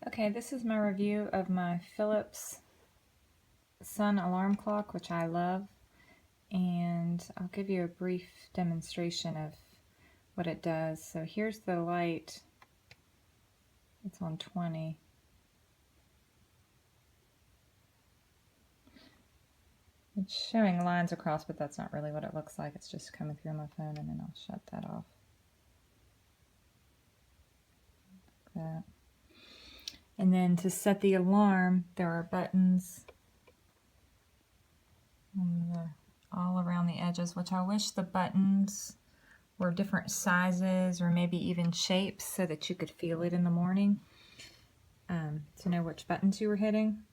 Okay, this is my review of my Philips sun alarm clock, which I love, and I'll give you a brief demonstration of what it does. So here's the light. It's on 20. It's showing lines across, but that's not really what it looks like. It's just coming through my phone, and then I'll shut that off. Like that. And then to set the alarm, there are buttons all around the edges, which I wish the buttons were different sizes or maybe even shapes so that you could feel it in the morning to know which buttons you were hitting.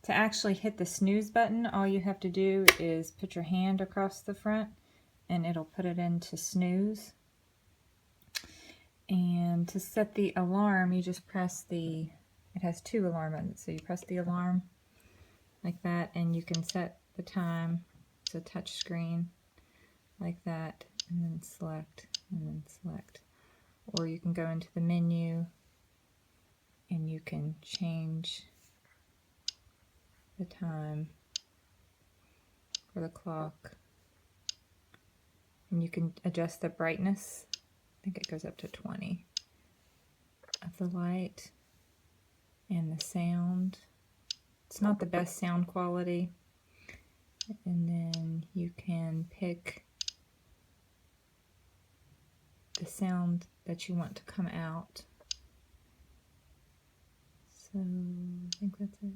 To actually hit the snooze button, all you have to do is put your hand across the front and it'll put it into snooze. And to set the alarm, you just press it has two alarm buttons, so you press the alarm like that and you can set the time. It's a touch screen like that, and then select, and then select. Or you can go into the menu and you can change the time for the clock. And you can adjust the brightness. I think it goes up to 20 of the light, and the sound. It's not the best sound quality. And then you can pick the sound that you want to come out. So I think that's it.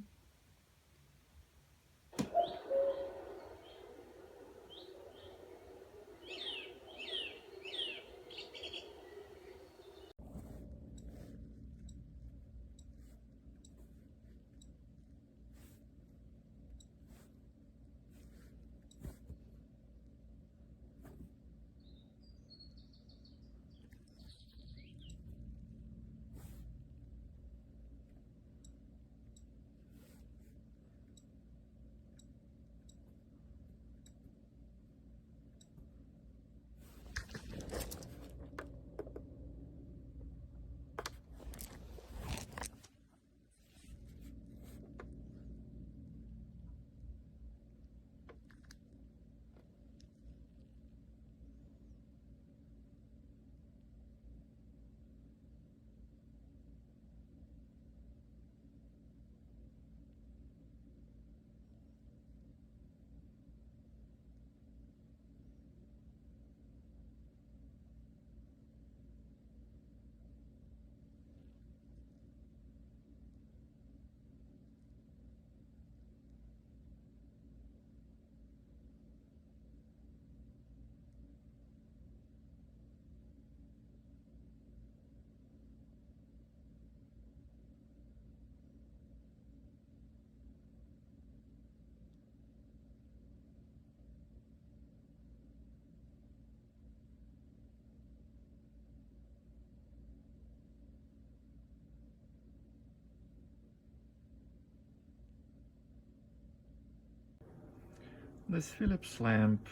This Philips lamp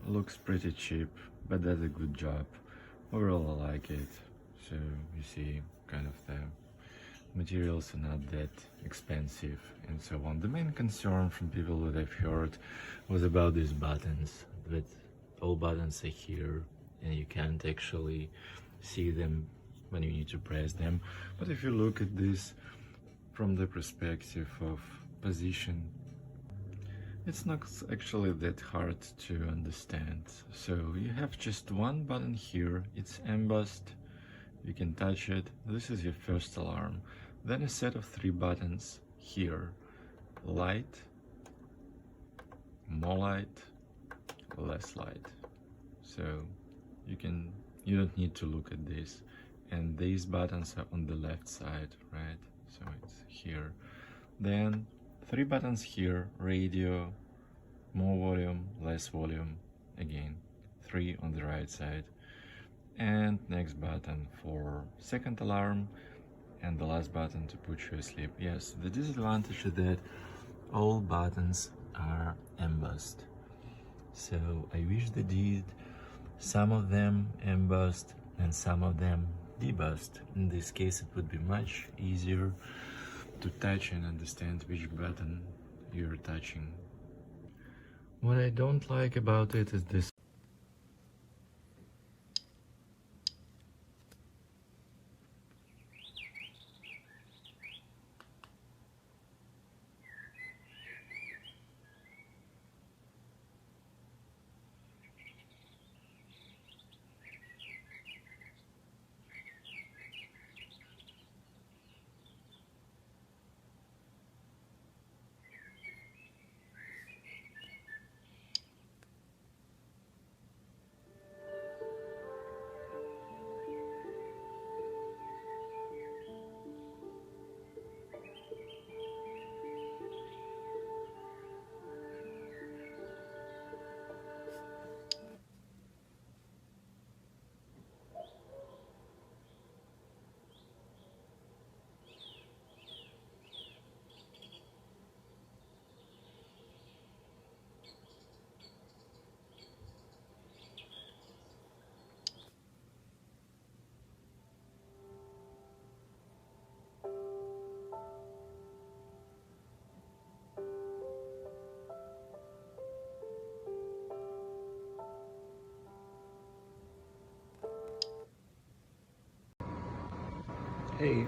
looks pretty cheap, but does a good job. Overall I like it. So you see kind of the materials are not that expensive and so on. The main concern from people that I've heard was about these buttons, that all buttons are here and you can't actually see them when you need to press them. But if you look at this from the perspective of position, it's not actually that hard to understand. So you have just one button here, it's embossed, you can touch it. This is your first alarm. Then a set of 3 buttons here: light, more light, less light. So you don't need to look at this. And these buttons are on the left side, right? So it's here. Then 3 buttons here: radio, more volume, less volume, again 3 on the right side. And next button for second alarm, and the last button to put you asleep. Yes, the disadvantage is that all buttons are embossed. So I wish they did some of them embossed and some of them debossed. In this case it would be much easier to touch and understand which button you're touching. What I don't like about it is this. Hey,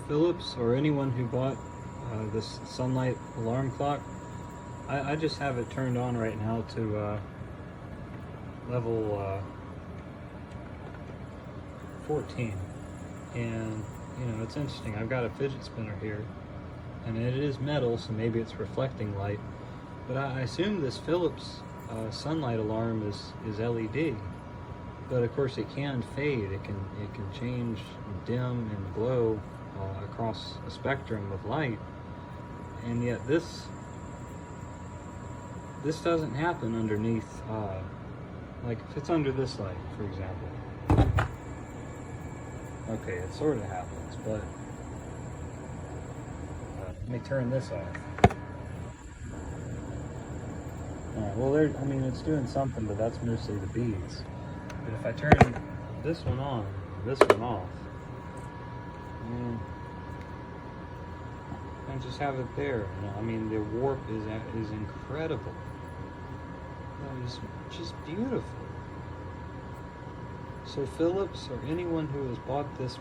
Philips or anyone who bought this sunlight alarm clock, I just have it turned on right now to level 14, and you know, it's interesting. I've got a fidget spinner here, and it is metal, so maybe it's reflecting light, but I assume this Philips sunlight alarm is LED. But of course, it can fade. It can change dim and glow across a spectrum of light, and yet this doesn't happen underneath. Like if it's under this light, for example. Okay, it sort of happens, but let me turn this off. Alright, well, I mean, it's doing something, but that's mostly the beads. But if I turn this one on, this one off, and just have it there, you know, I mean, the warp is incredible. It's just beautiful. So Philips or anyone who has bought this